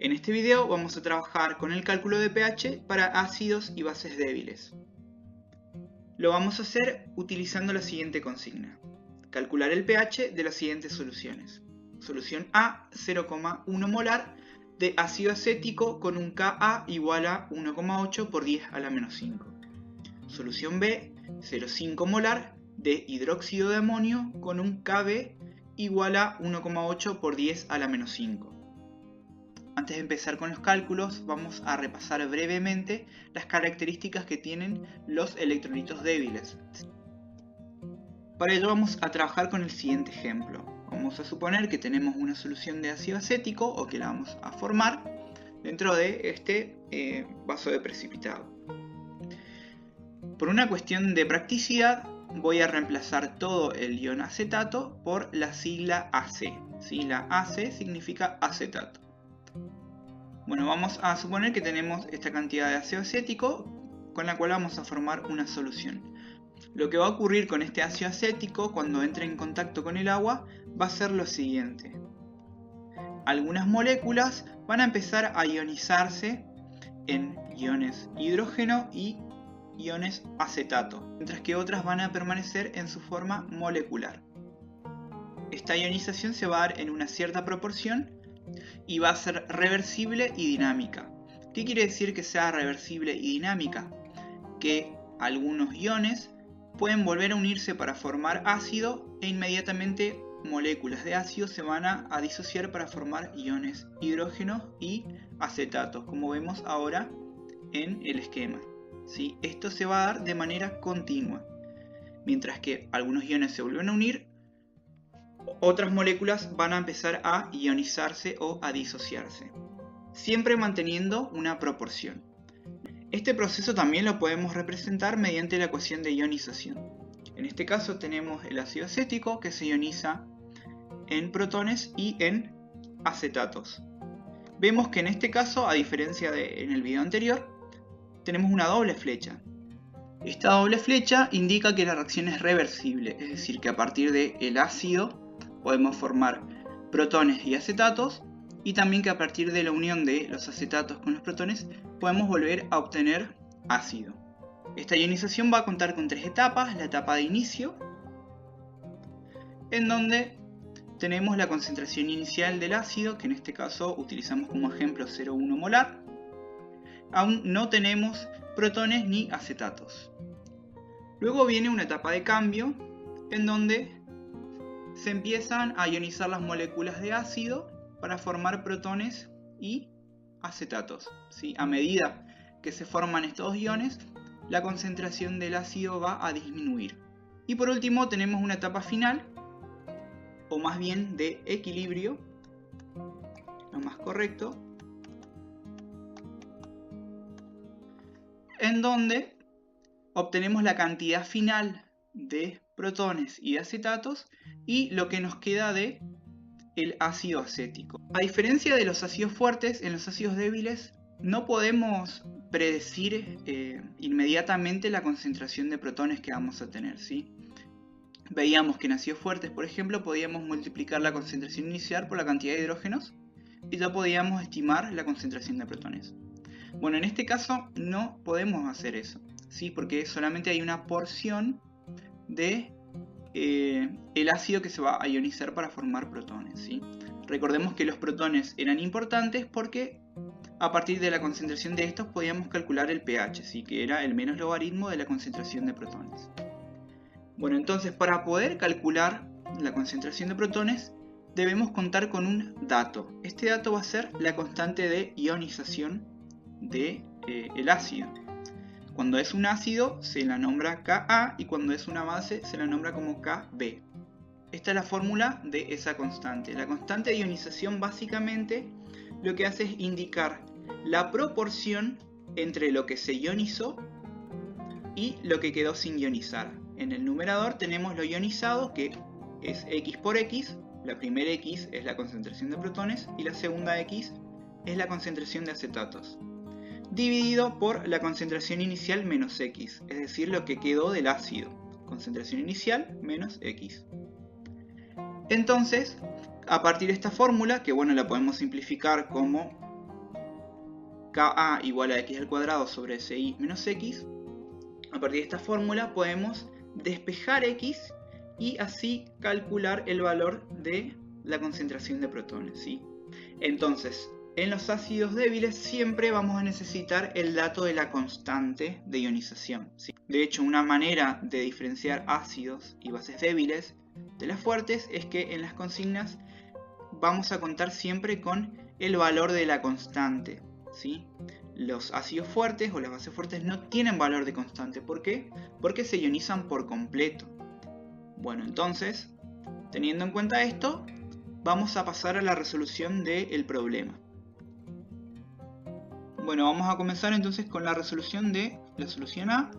En este video vamos a trabajar con el cálculo de pH para ácidos y bases débiles. Lo vamos a hacer utilizando la siguiente consigna. Calcular el pH de las siguientes soluciones. Solución A, 0,1 molar de ácido acético con un Ka igual a 1,8 por 10 a la menos 5. Solución B, 0,5 molar de hidróxido de amonio con un Kb igual a 1,8 por 10 a la menos 5. Antes de empezar con los cálculos, vamos a repasar brevemente las características que tienen los electrolitos débiles. Para ello vamos a trabajar con el siguiente ejemplo. Vamos a suponer que tenemos una solución de ácido acético o que la vamos a formar dentro de este vaso de precipitado. Por una cuestión de practicidad, voy a reemplazar todo el ion acetato por la sigla AC. La AC significa acetato. Bueno, vamos a suponer que tenemos esta cantidad de ácido acético con la cual vamos a formar una solución. Lo que va a ocurrir con este ácido acético cuando entre en contacto con el agua va a ser lo siguiente. Algunas moléculas van a empezar a ionizarse en iones hidrógeno y iones acetato, mientras que otras van a permanecer en su forma molecular. Esta ionización se va a dar en una cierta proporción y va a ser reversible y dinámica. ¿Qué quiere decir que sea reversible y dinámica? Que algunos iones pueden volver a unirse para formar ácido e inmediatamente moléculas de ácido se van a disociar para formar iones hidrógeno y acetatos, como vemos ahora en el esquema. ¿Sí? Esto se va a dar de manera continua. Mientras que algunos iones se vuelven a unir, otras moléculas van a empezar a ionizarse o a disociarse, siempre manteniendo una proporción. Este proceso también lo podemos representar mediante la ecuación de ionización. En este caso tenemos el ácido acético que se ioniza en protones y en acetatos. Vemos que en este caso, a diferencia de en el video anterior, tenemos una doble flecha. Esta doble flecha indica que la reacción es reversible, es decir, que a partir del ácido podemos formar protones y acetatos, y también que a partir de la unión de los acetatos con los protones podemos volver a obtener ácido. Esta ionización va a contar con tres etapas. La etapa de inicio, en donde tenemos la concentración inicial del ácido, que en este caso utilizamos como ejemplo 0,1 molar. Aún no tenemos protones ni acetatos. Luego viene una etapa de cambio, en donde se empiezan a ionizar las moléculas de ácido para formar protones y acetatos. ¿Sí? A medida que se forman estos iones, la concentración del ácido va a disminuir. Y por último tenemos una etapa final, o más bien de equilibrio, lo más correcto, en donde obtenemos la cantidad final de protones y de acetatos y lo que nos queda de el ácido acético. A diferencia de los ácidos fuertes, en los ácidos débiles no podemos predecir inmediatamente la concentración de protones que vamos a tener, ¿sí? Veíamos que en ácidos fuertes, por ejemplo, podíamos multiplicar la concentración inicial por la cantidad de hidrógenos y ya podíamos estimar la concentración de protones. Bueno, en este caso no podemos hacer eso, ¿sí? Porque solamente hay una porción de el ácido que se va a ionizar para formar protones, ¿sí? Recordemos que los protones eran importantes porque a partir de la concentración de estos podíamos calcular el pH, ¿sí? Que era el menos logaritmo de la concentración de protones. Bueno, entonces para poder calcular la concentración de protones debemos contar con un dato. Este dato va a ser la constante de ionización del ácido. Cuando es un ácido se la nombra Ka y cuando es una base se la nombra como Kb. Esta es la fórmula de esa constante. La constante de ionización básicamente lo que hace es indicar la proporción entre lo que se ionizó y lo que quedó sin ionizar. En el numerador tenemos lo ionizado, que es X por X. La primera X es la concentración de protones y la segunda X es la concentración de acetatos, dividido por la concentración inicial menos X, es decir, lo que quedó del ácido. Concentración inicial menos X. Entonces, a partir de esta fórmula, que bueno, la podemos simplificar como Ka igual a x al cuadrado sobre ci menos x. A partir de esta fórmula podemos despejar x y así calcular el valor de la concentración de protones, ¿sí? Entonces, en los ácidos débiles siempre vamos a necesitar el dato de la constante de ionización, ¿sí? De hecho, una manera de diferenciar ácidos y bases débiles de las fuertes es que en las consignas vamos a contar siempre con el valor de la constante, ¿sí? Los ácidos fuertes o las bases fuertes no tienen valor de constante. ¿Por qué? Porque se ionizan por completo. Bueno, entonces, teniendo en cuenta esto, vamos a pasar a la resolución del problema. Bueno, vamos a comenzar entonces con la resolución de la solución A.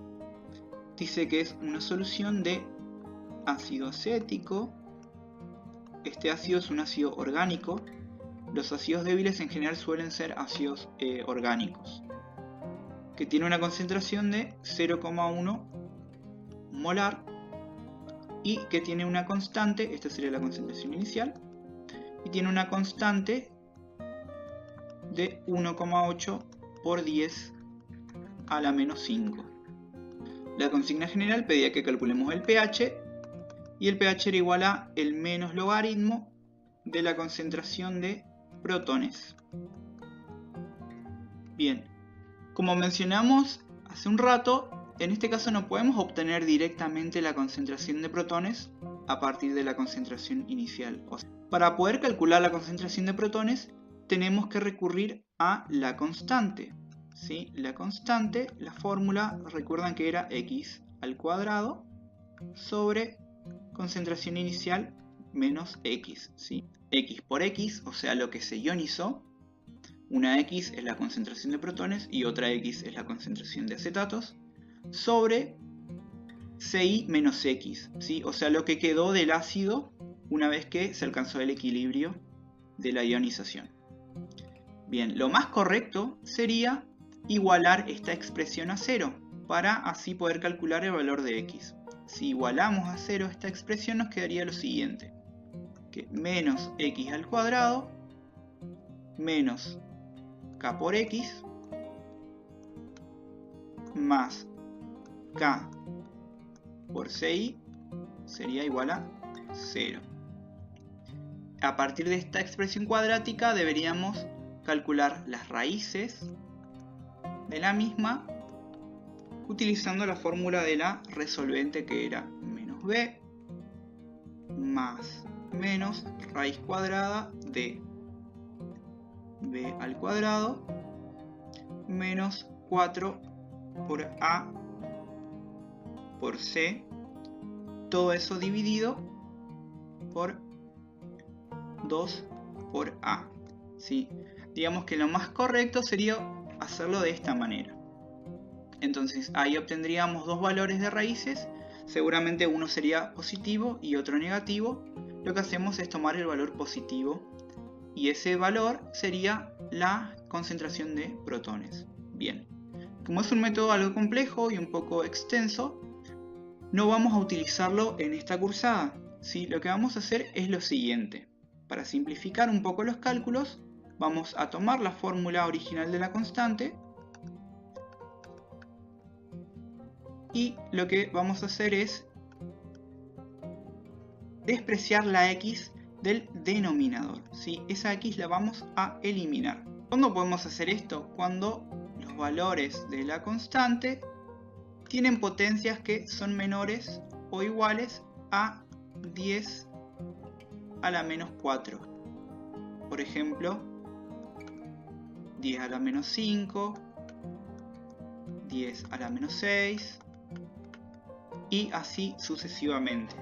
Dice que es una solución de ácido acético. Este ácido es un ácido orgánico. Los ácidos débiles en general suelen ser ácidos orgánicos, que tiene una concentración de 0,1 molar y que tiene una constante, esta sería la concentración inicial, y tiene una constante de 1,8 por 10 a la menos 5. La consigna general pedía que calculemos el pH, y el pH era igual a el menos logaritmo de la concentración de protones. Bien, como mencionamos hace un rato, en este caso no podemos obtener directamente la concentración de protones a partir de la concentración inicial. O sea, para poder calcular la concentración de protones tenemos que recurrir a la constante, ¿sí? La constante, la fórmula, recuerdan que era x al cuadrado sobre concentración inicial menos x, ¿sí? X por x, o sea, lo que se ionizó. Una x es la concentración de protones y otra x es la concentración de acetatos, sobre Ci menos x, ¿sí? O sea, lo que quedó del ácido una vez que se alcanzó el equilibrio de la ionización. Bien, lo más correcto sería igualar esta expresión a 0 para así poder calcular el valor de x. Si igualamos a 0 esta expresión nos quedaría lo siguiente, que menos x al cuadrado menos k por x más k por ci sería igual a 0. A partir de esta expresión cuadrática deberíamos calcular las raíces de la misma utilizando la fórmula de la resolvente, que era menos b más menos raíz cuadrada de b al cuadrado menos 4 por a por c, todo eso dividido por 2 por a, ¿sí? Digamos que lo más correcto sería hacerlo de esta manera. Entonces ahí obtendríamos dos valores de raíces, seguramente uno sería positivo y otro negativo. Lo que hacemos es tomar el valor positivo y ese valor sería la concentración de protones. Bien, como es un método algo complejo y un poco extenso, no vamos a utilizarlo en esta cursada, ¿sí? Lo que vamos a hacer es lo siguiente. Para simplificar un poco los cálculos, vamos a tomar la fórmula original de la constante y lo que vamos a hacer es despreciar la x del denominador, ¿sí? Esa x la vamos a eliminar. ¿Cuándo podemos hacer esto? Cuando los valores de la constante tienen potencias que son menores o iguales a 10 a la menos 4. Por ejemplo, 10 a la menos 5, 10 a la menos 6 y así sucesivamente.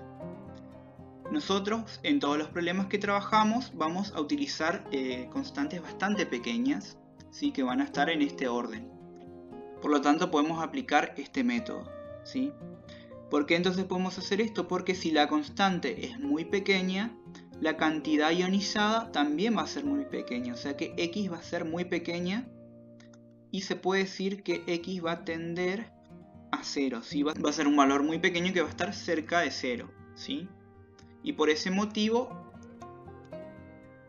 Nosotros en todos los problemas que trabajamos vamos a utilizar constantes bastante pequeñas, ¿sí? Que van a estar en este orden. Por lo tanto podemos aplicar este método, ¿sí? ¿Por qué entonces podemos hacer esto? Porque si la constante es muy pequeña, la cantidad ionizada también va a ser muy pequeña, o sea que x va a ser muy pequeña y se puede decir que x va a tender a 0, ¿sí? Va a ser un valor muy pequeño que va a estar cerca de 0, ¿sí? Y por ese motivo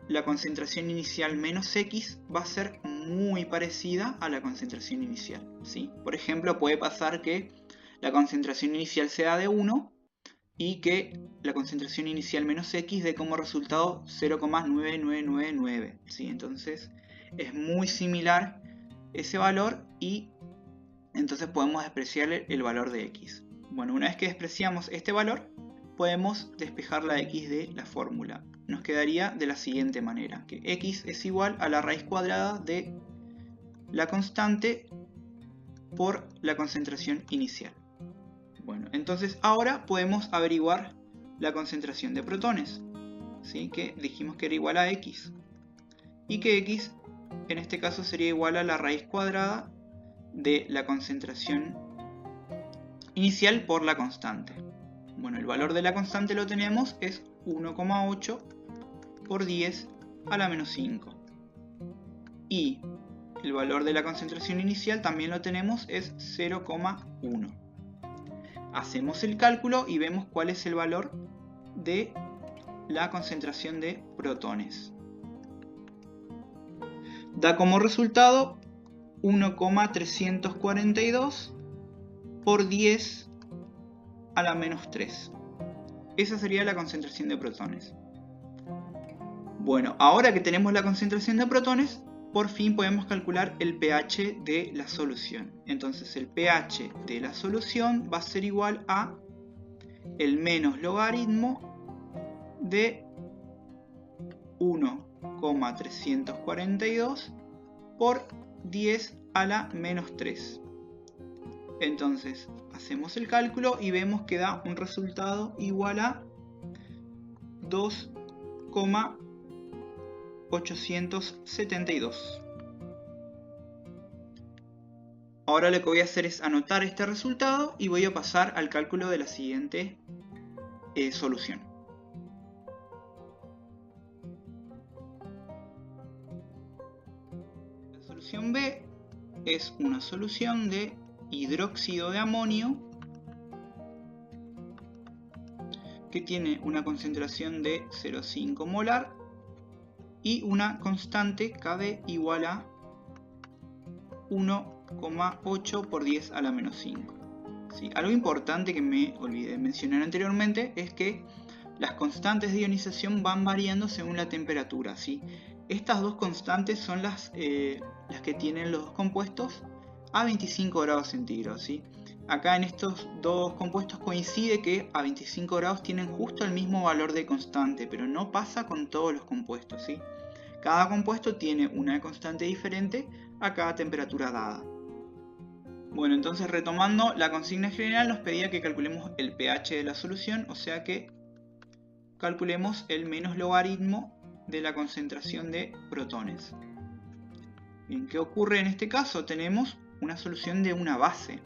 la concentración inicial menos x va a ser muy parecida a la concentración inicial, ¿sí? Por ejemplo, puede pasar que la concentración inicial sea de 1 y que la concentración inicial menos X dé como resultado 0,9999, ¿sí? Entonces es muy similar ese valor y entonces podemos despreciar el valor de X. Bueno, una vez que despreciamos este valor, podemos despejar la X de la fórmula. Nos quedaría de la siguiente manera, que X es igual a la raíz cuadrada de la constante por la concentración inicial. Bueno, entonces ahora podemos averiguar la concentración de protones, ¿sí? Que dijimos que era igual a X. Y que X en este caso sería igual a la raíz cuadrada de la concentración inicial por la constante. Bueno, el valor de la constante lo tenemos, es 1,8 por 10 a la menos 5. Y el valor de la concentración inicial también lo tenemos, es 0,1. Hacemos el cálculo y vemos cuál es el valor de la concentración de protones. Da como resultado 1,342 por 10 a la menos 3. Esa sería la concentración de protones. Bueno, ahora que tenemos la concentración de protones, por fin podemos calcular el pH de la solución. Entonces el pH de la solución va a ser igual a el menos logaritmo de 1,342 por 10 a la menos 3. Entonces hacemos el cálculo y vemos que da un resultado igual a 2,872. Ahora lo que voy a hacer es anotar este resultado y voy a pasar al cálculo de la siguiente solución. La solución B es una solución de hidróxido de amonio que tiene una concentración de 0,5 molar y una constante Kb igual a 1,8 por 10 a la menos 5. ¿Sí? Algo importante que me olvidé de mencionar anteriormente es que las constantes de ionización van variando según la temperatura, ¿sí? Estas dos constantes son las que tienen los dos compuestos a 25 grados centígrados, ¿sí? Acá en estos dos compuestos coincide que a 25 grados tienen justo el mismo valor de constante, pero no pasa con todos los compuestos, ¿sí? Cada compuesto tiene una constante diferente a cada temperatura dada. Bueno, entonces retomando, la consigna general nos pedía que calculemos el pH de la solución, o sea que calculemos el menos logaritmo de la concentración de protones. Bien, ¿qué ocurre en este caso? Tenemos una solución de una base.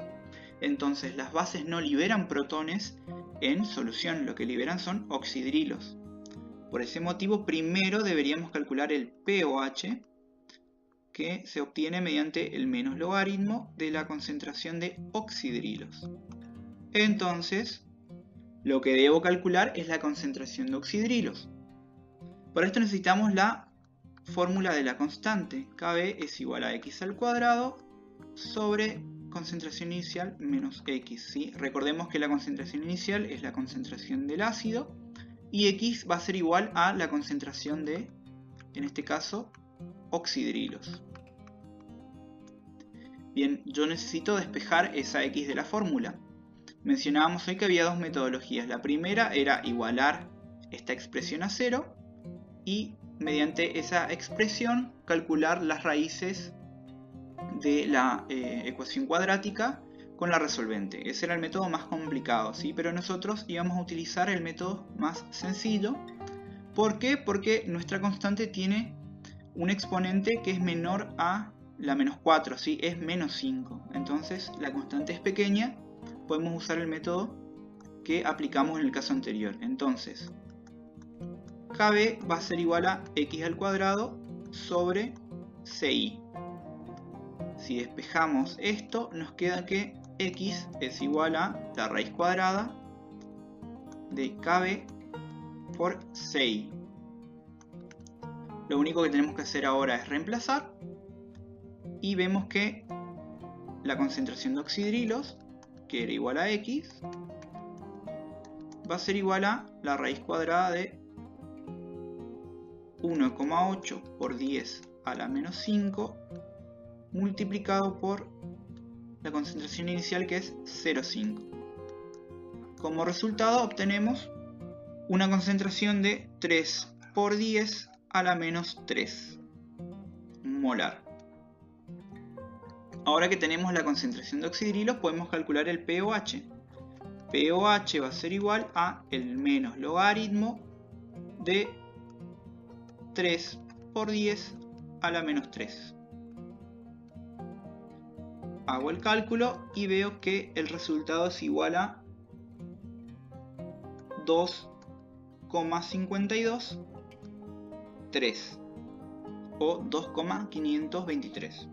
Entonces las bases no liberan protones en solución, lo que liberan son oxidrilos. Por ese motivo primero deberíamos calcular el pOH, que se obtiene mediante el menos logaritmo de la concentración de oxidrilos. Entonces lo que debo calcular es la concentración de oxidrilos. Para esto necesitamos la fórmula de la constante. Kb es igual a x al cuadrado sobre concentración inicial menos x, ¿sí? Recordemos que la concentración inicial es la concentración del ácido y x va a ser igual a la concentración de, en este caso, oxidrilos. Bien, yo necesito despejar esa x de la fórmula. Mencionábamos hoy que había dos metodologías. La primera era igualar esta expresión a 0 y mediante esa expresión calcular las raíces de la ecuación cuadrática con la resolvente. Ese era el método más complicado, ¿sí? Pero nosotros íbamos a utilizar el método más sencillo. ¿Por qué? Porque nuestra constante tiene un exponente que es menor a la menos 4, ¿sí? Es menos 5. Entonces la constante es pequeña, podemos usar el método que aplicamos en el caso anterior. Entonces Kb va a ser igual a x al cuadrado sobre ci. Si despejamos esto, nos queda que x es igual a la raíz cuadrada de Kb por ci. Lo único que tenemos que hacer ahora es reemplazar y vemos que la concentración de oxidrilos, que era igual a X, va a ser igual a la raíz cuadrada de 1,8 por 10 a la menos 5 multiplicado por la concentración inicial, que es 0,5. Como resultado obtenemos una concentración de 3 por 10 a la menos 3 molar. Ahora que tenemos la concentración de oxidrilos, podemos calcular el pOH. pOH va a ser igual a el menos logaritmo de 3 por 10 a la menos 3. Hago el cálculo y veo que el resultado es igual a 2,523 o 2,523.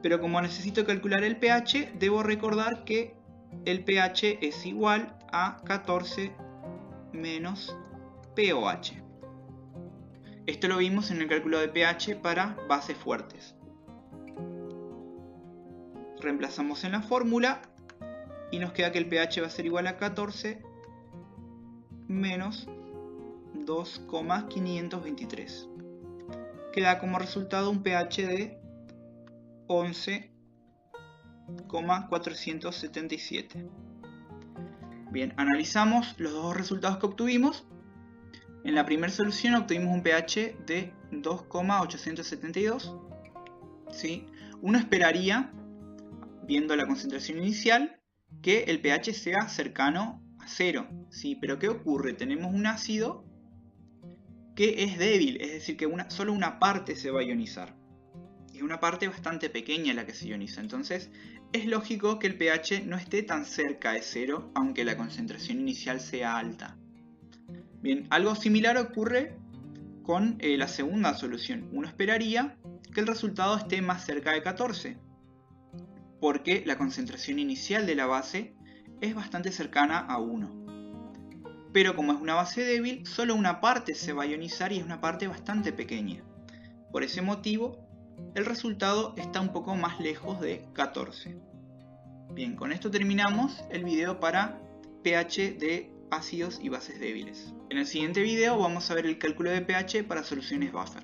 Pero como necesito calcular el pH, debo recordar que el pH es igual a 14 menos pOH. Esto lo vimos en el cálculo de pH para bases fuertes. Reemplazamos en la fórmula y nos queda que el pH va a ser igual a 14 menos 2,523. Queda como resultado un pH de 11,477. Bien, analizamos los dos resultados que obtuvimos. En la primera solución obtuvimos un pH de 2,872. ¿Sí? Uno esperaría, viendo la concentración inicial, que el pH sea cercano a 0. ¿Sí? Pero ¿qué ocurre? Tenemos un ácido que es débil, es decir, que solo una parte se va a ionizar. Es una parte bastante pequeña la que se ioniza. Entonces es lógico que el pH no esté tan cerca de 0, aunque la concentración inicial sea alta. Bien, algo similar ocurre con la segunda solución. Uno esperaría que el resultado esté más cerca de 14, porque la concentración inicial de la base es bastante cercana a 1. Pero como es una base débil, solo una parte se va a ionizar y es una parte bastante pequeña. Por ese motivo, el resultado está un poco más lejos de 14. Bien, con esto terminamos el video para pH de ácidos y bases débiles. En el siguiente video vamos a ver el cálculo de pH para soluciones buffer.